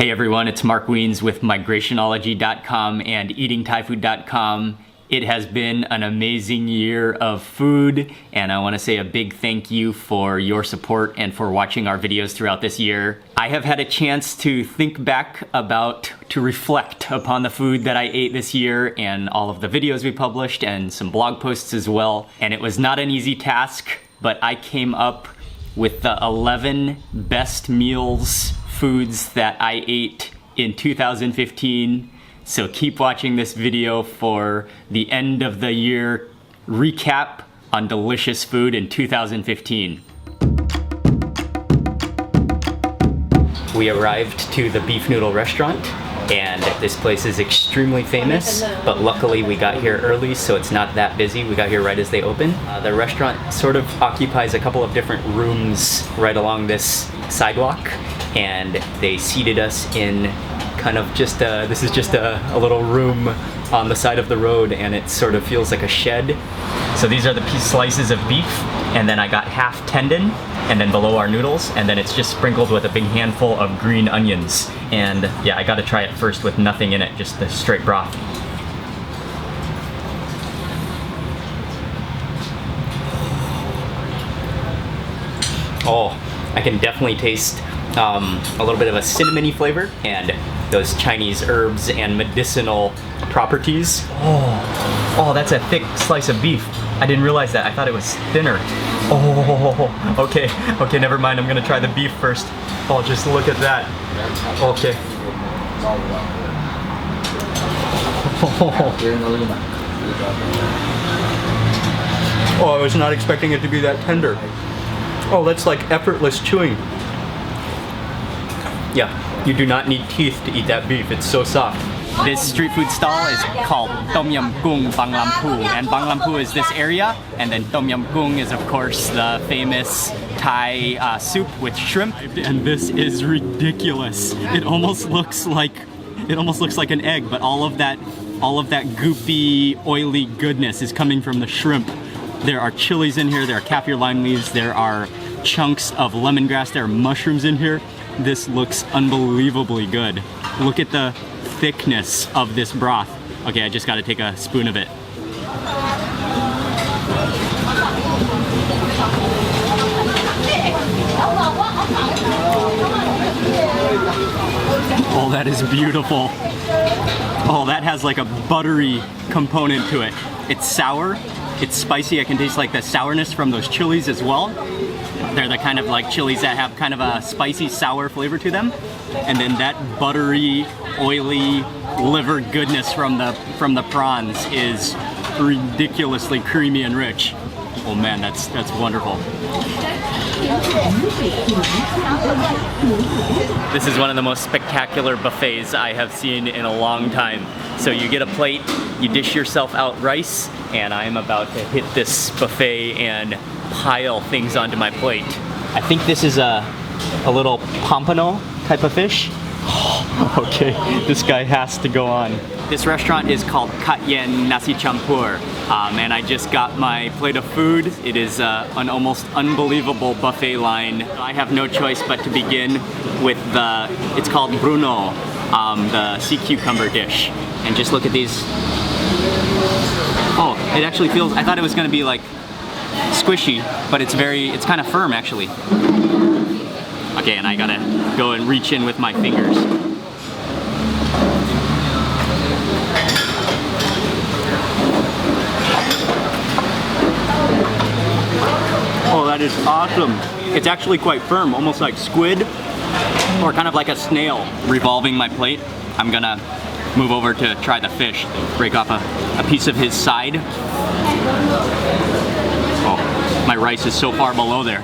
Hey everyone, it's Mark Wiens with migrationology.com and eatingthaifood.com. It has been an amazing year of food, and I want to say a big thank you for your support and for watching our videos throughout this year. I have had a chance to think back to reflect upon the food that I ate this year and all of the videos we published and some blog posts as well. And it was not an easy task, but I came up with the 11 best foods that I ate in 2015. So keep watching this video for the end of the year recap on delicious food in 2015. We arrived to the beef noodle restaurant, and this place is extremely famous, but luckily we got here early, so it's not that busy. We got here right as they open. The restaurant sort of occupies a couple of different rooms right along this sidewalk, and they seated us in kind of just this is just a little room on the side of the road, and it sort of feels like a shed. So these are the slices of beef, and then I got half tendon, and then below our noodles, and then it's just sprinkled with a big handful of green onions. And yeah, I gotta try it first with nothing in it, just the straight broth. Oh, I can definitely taste a little bit of a cinnamony flavor and those Chinese herbs and medicinal properties. Oh, that's a thick slice of beef. I didn't realize that. I thought it was thinner. Oh, okay, never mind. I'm gonna try the beef first. Oh, just look at that. Okay. Oh, I was not expecting it to be that tender. Oh, that's like effortless chewing. Yeah, you do not need teeth to eat that beef. It's so soft. This street food stall is called Tom Yum Goong Bang Lam Phu, and Bang Lam Phu is this area, and then Tom Yum Goong is of course the famous Thai soup with shrimp. And this is ridiculous. It almost looks like an egg, but all of that goopy, oily goodness is coming from the shrimp. There are chilies in here, there are kaffir lime leaves, there are chunks of lemongrass, there are mushrooms in here. This looks unbelievably good. Look at the thickness of this broth. Okay, I just gotta take a spoon of it. Oh, that is beautiful. Oh, that has like a buttery component to it. It's sour, it's spicy. I can taste like the sourness from those chilies as well. They're the kind of like chilies that have kind of a spicy, sour flavor to them. And then that buttery, oily liver goodness from the prawns is ridiculously creamy and rich. Oh man, that's wonderful. This is one of the most spectacular buffets I have seen in a long time. So you get a plate, you dish yourself out rice, and I'm about to hit this buffet and pile things onto my plate. I think this is a little pompano type of fish. Okay, this guy has to go on. This restaurant is called Nasi Campur, and I just got my plate of food. It is an almost unbelievable buffet line. I have no choice but to begin with it's called Bruno, the sea cucumber dish. And just look at these. Oh, it actually feels, I thought it was gonna be like squishy, but it's kind of firm actually. Okay, and I gotta go and reach in with my fingers. Oh, that is awesome. It's actually quite firm, almost like squid, or kind of like a snail. Revolving my plate, I'm gonna move over to try the fish. Break off a piece of his side. Oh, my rice is so far below there.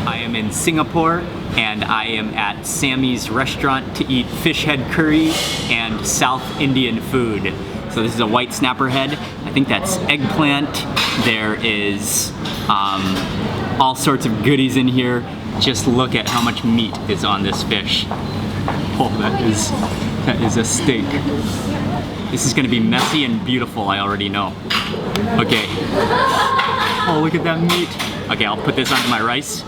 I am in Singapore, and I am at Sammy's restaurant to eat fish head curry and South Indian food. So this is a white snapper head. I think that's eggplant. There is all sorts of goodies in here. Just look at how much meat is on this fish. Oh, that is a steak. This is gonna be messy and beautiful, I already know. Okay. Oh, look at that meat. Okay, I'll put this onto my rice.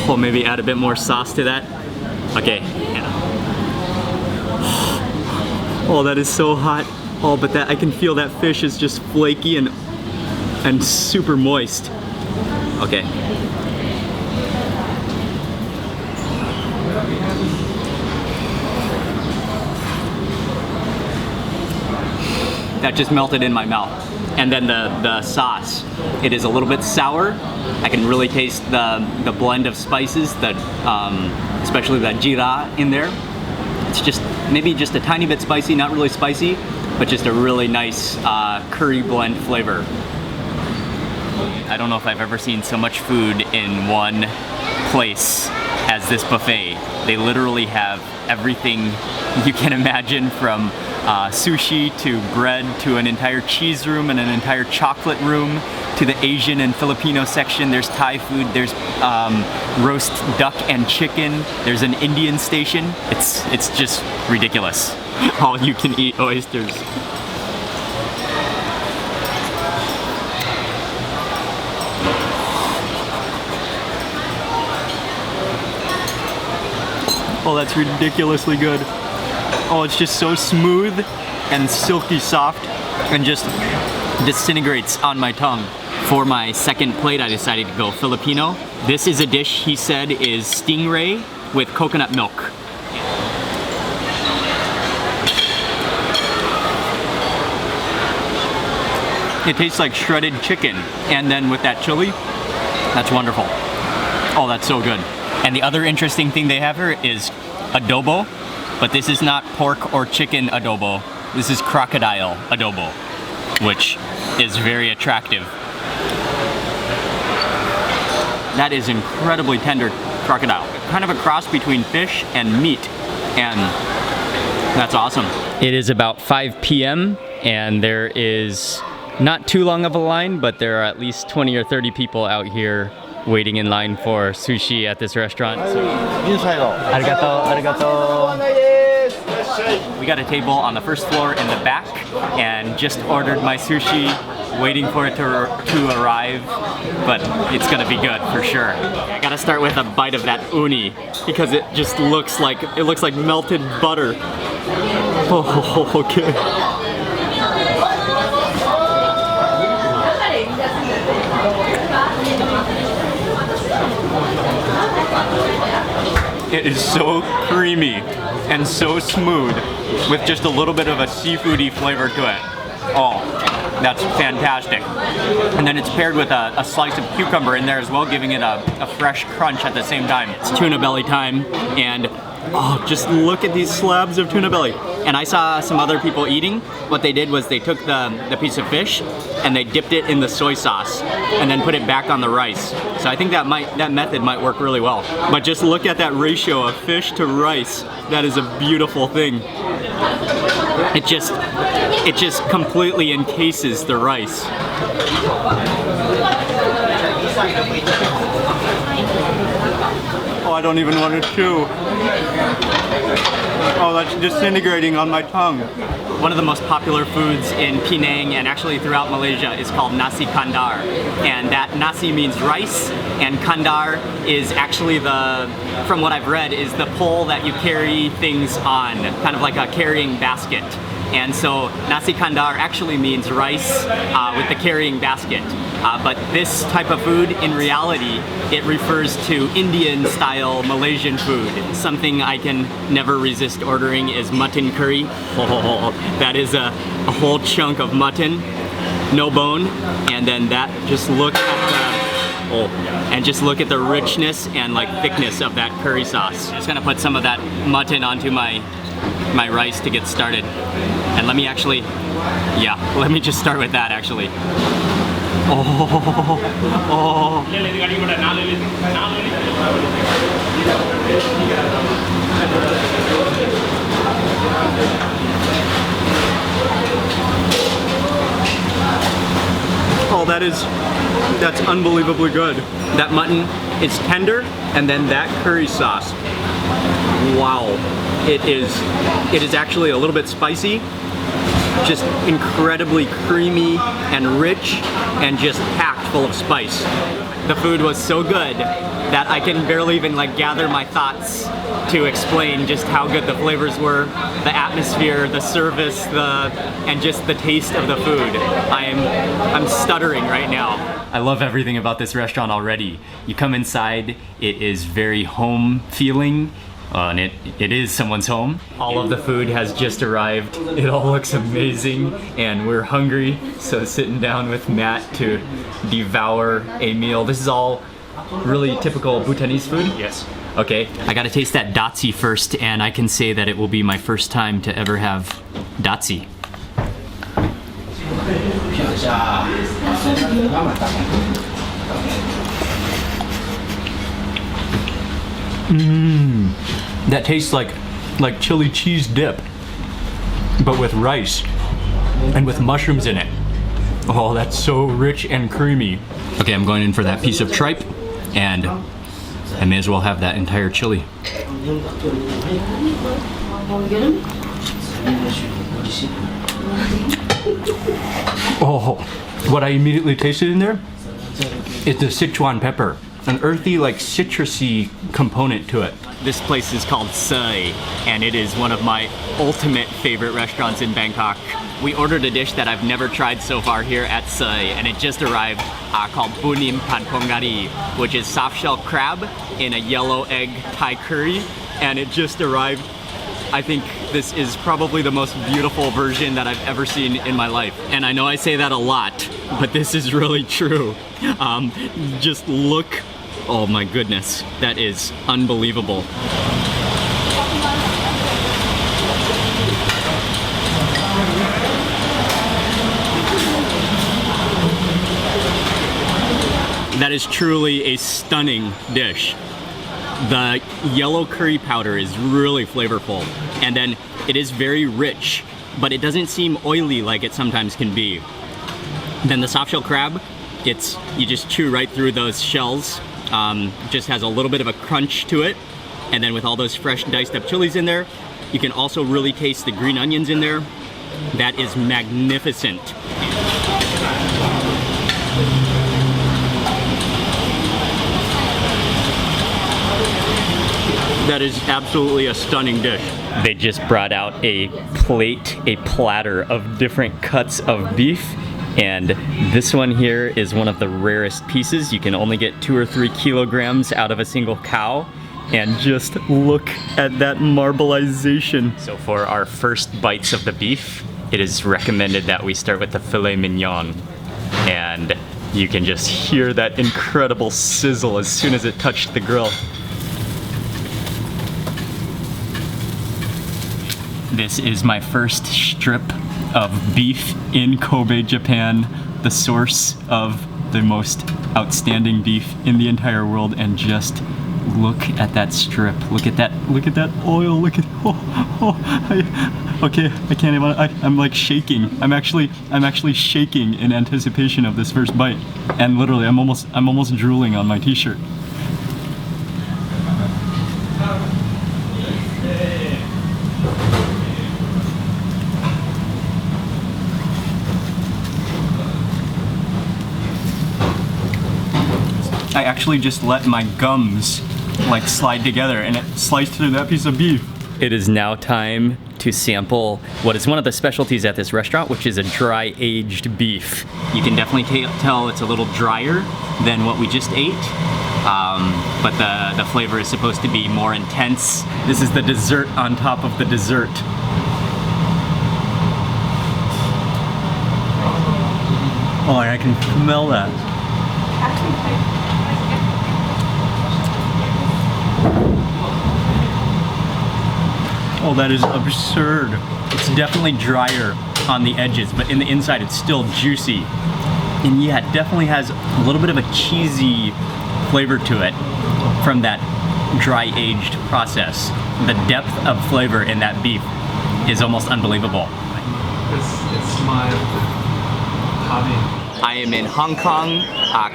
Oh, maybe add a bit more sauce to that. Okay. Yeah. Oh, that is so hot. Oh, but that I can feel that fish is just flaky and super moist. Okay. That just melted in my mouth. And then the sauce, it is a little bit sour. I can really taste the blend of spices, especially the jeera in there. It's just maybe just a tiny bit spicy, not really spicy, but just a really nice curry blend flavor. I don't know if I've ever seen so much food in one place as this buffet. They literally have everything you can imagine, from sushi to bread to an entire cheese room and an entire chocolate room to the Asian and Filipino section. There's Thai food, there's roast duck and chicken, there's an Indian station. It's just ridiculous. All you can eat oysters. Oh, that's ridiculously good. Oh, it's just so smooth and silky soft and just disintegrates on my tongue. For my second plate, I decided to go Filipino. This is a dish he said is stingray with coconut milk. It tastes like shredded chicken, and then with that chili, that's wonderful. Oh, that's so good. And the other interesting thing they have here is adobo, but this is not pork or chicken adobo. This is crocodile adobo, which is very attractive. That is incredibly tender crocodile. Kind of a cross between fish and meat, and that's awesome. It is about 5 p.m. and there is not too long of a line, but there are at least 20 or 30 people out here waiting in line for sushi at this restaurant. So, arigato, arigato. We got a table on the first floor in the back and just ordered my sushi, waiting for it to arrive, but it's gonna be good for sure. I gotta start with a bite of that uni because it just looks like melted butter. Oh, okay. It is so creamy and so smooth with just a little bit of a seafoody flavor to it. Oh, that's fantastic. And then it's paired with a slice of cucumber in there as well, giving it a fresh crunch at the same time. It's tuna belly time, and oh, just look at these slabs of tuna belly. And I saw some other people eating. What they did was they took the piece of fish and they dipped it in the soy sauce and then put it back on the rice. So I think that method might work really well. But just look at that ratio of fish to rice. That is a beautiful thing. It just completely encases the rice. Oh, I don't even want to chew. Oh, that's disintegrating on my tongue. One of the most popular foods in Penang and actually throughout Malaysia is called Nasi Kandar. And that Nasi means rice, and Kandar is actually from what I've read, is the pole that you carry things on, kind of like a carrying basket. And so Nasi Kandar actually means rice with the carrying basket. But this type of food, in reality, it refers to Indian-style Malaysian food. Something I can never resist ordering is mutton curry. Oh, that is a whole chunk of mutton, no bone, and then that, just look at the richness and like thickness of that curry sauce. Just gonna put some of that mutton onto my rice to get started. And let me just start with that actually. Oh. Oh, that's unbelievably good. That mutton is tender, and then that curry sauce. Wow. It is actually a little bit spicy, Just incredibly creamy and rich and just packed full of spice. The food was so good that I can barely even like gather my thoughts to explain just how good the flavors were, the atmosphere, the service, and just the taste of the food. I'm stuttering right now. I love everything about this restaurant already. You come inside, it is very home feeling. And it is someone's home. All of the food has just arrived. It all looks amazing and we're hungry. So sitting down with Matt to devour a meal. This is all really typical Bhutanese food? Yes. Okay, I gotta taste that datsi first, and I can say that it will be my first time to ever have datsi. That tastes like chili cheese dip, but with rice and with mushrooms in it. Oh, that's so rich and creamy. Okay, I'm going in for that piece of tripe, and I may as well have that entire chili. Oh, what I immediately tasted in there is the Sichuan pepper. An earthy, like citrusy component to it. This place is called Sai, and it is one of my ultimate favorite restaurants in Bangkok. We ordered a dish that I've never tried so far here at Sai, and it just arrived called Bunim Panpongari, which is soft shell crab in a yellow egg Thai curry, and it just arrived. I think this is probably the most beautiful version that I've ever seen in my life. And I know I say that a lot, but this is really true. Just look, oh my goodness, that is unbelievable. That is truly a stunning dish. The yellow curry powder is really flavorful, and then it is very rich, but it doesn't seem oily like it sometimes can be. Then the soft shell crab, you just chew right through those shells. Just has a little bit of a crunch to it, and then with all those fresh diced up chilies in there, you can also really taste the green onions in there. That is magnificent. That is absolutely a stunning dish. They just brought out a platter of different cuts of beef, and this one here is one of the rarest pieces. You can only get 2 or 3 kilograms out of a single cow, and just look at that marbleization. So for our first bites of the beef, it is recommended that we start with the filet mignon, and you can just hear that incredible sizzle as soon as it touched the grill. This is my first strip of beef in Kobe, Japan, the source of the most outstanding beef in the entire world, and just look at that strip. Look at that oil. Look at okay, I can't even. I'm like shaking. I'm actually shaking in anticipation of this first bite, and literally I'm almost drooling on my t-shirt. I actually just let my gums like slide together, and it sliced through that piece of beef. It is now time to sample what is one of the specialties at this restaurant, which is a dry aged beef. You can definitely tell it's a little drier than what we just ate, but the flavor is supposed to be more intense. This is the dessert on top of the dessert. Oh, I can smell that. Oh, that is absurd. It's definitely drier on the edges, but in the inside it's still juicy. And yeah, it definitely has a little bit of a cheesy flavor to it from that dry aged process. The depth of flavor in that beef is almost unbelievable. It's my hobby. I am in Hong Kong,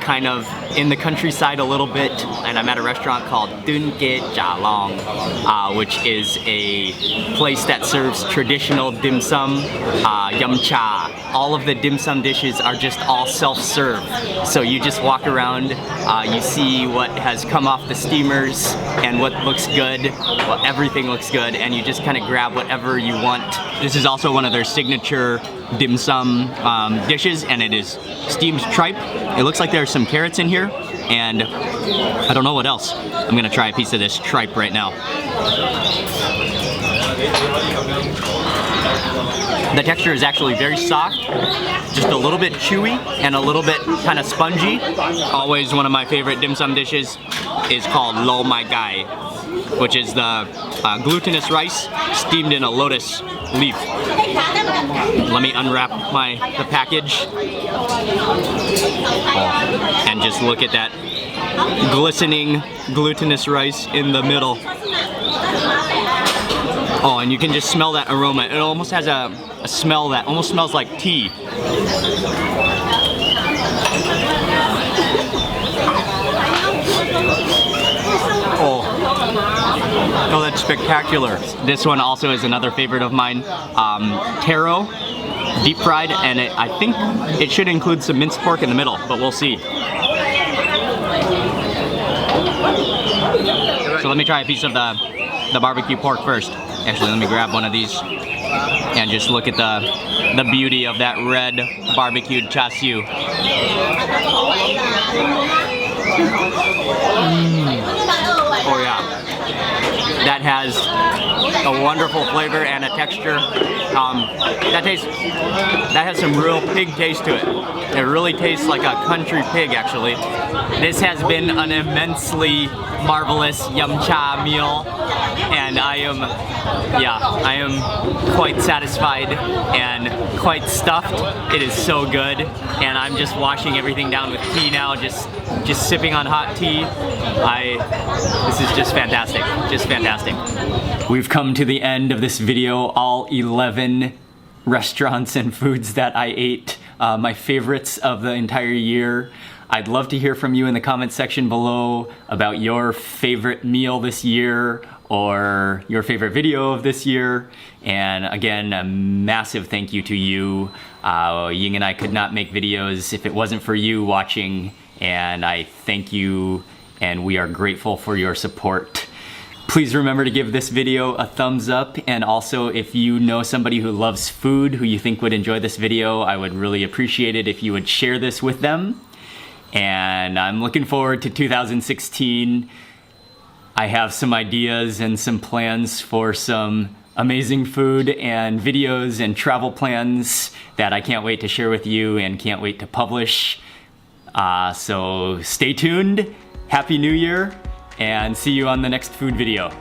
kind of in the countryside a little bit, and I'm at a restaurant called Dun Ke Cha Long, which is a place that serves traditional dim sum, yum cha. All of the dim sum dishes are just all self-serve. So you just walk around, you see what has come off the steamers and what looks good. Well, everything looks good, and you just kind of grab whatever you want. This is also one of their signature dim sum dishes, and it is steamed tripe. It looks like there's some carrots in here, and I don't know what else. I'm gonna try a piece of this tripe right now. The texture is actually very soft, just a little bit chewy and a little bit kind of spongy. Always one of my favorite dim sum dishes is called Lo Mai Gai, which is the glutinous rice steamed in a lotus leaf. Let me unwrap the package. Oh, and just look at that glistening glutinous rice in the middle. Oh, and you can just smell that aroma. It almost has a smell that almost smells like tea. Oh, that's spectacular. This one also is another favorite of mine. Taro, deep fried, and I think it should include some minced pork in the middle, but we'll see. So let me try a piece of the barbecue pork first. Actually, let me grab one of these and just look at the beauty of that red barbecued char siu. Oh yeah, that has a wonderful flavor and a texture. That has some real pig taste to it. It really tastes like a country pig, actually. This has been an immensely marvelous yum cha meal, and I am quite satisfied and quite stuffed. It is so good, and I'm just washing everything down with tea now, just sipping on hot tea. This is just fantastic, just fantastic. We've come to the end of this video, all 11 restaurants and foods that I ate, my favorites of the entire year. I'd love to hear from you in the comments section below about your favorite meal this year or your favorite video of this year. And again, a massive thank you to you. Ying and I could not make videos if it wasn't for you watching, and I thank you, and we are grateful for your support. Please remember to give this video a thumbs up, and also if you know somebody who loves food who you think would enjoy this video, I would really appreciate it if you would share this with them. And I'm looking forward to 2016. I have some ideas and some plans for some amazing food and videos and travel plans that I can't wait to share with you and can't wait to publish. So stay tuned, Happy New Year, and see you on the next food video.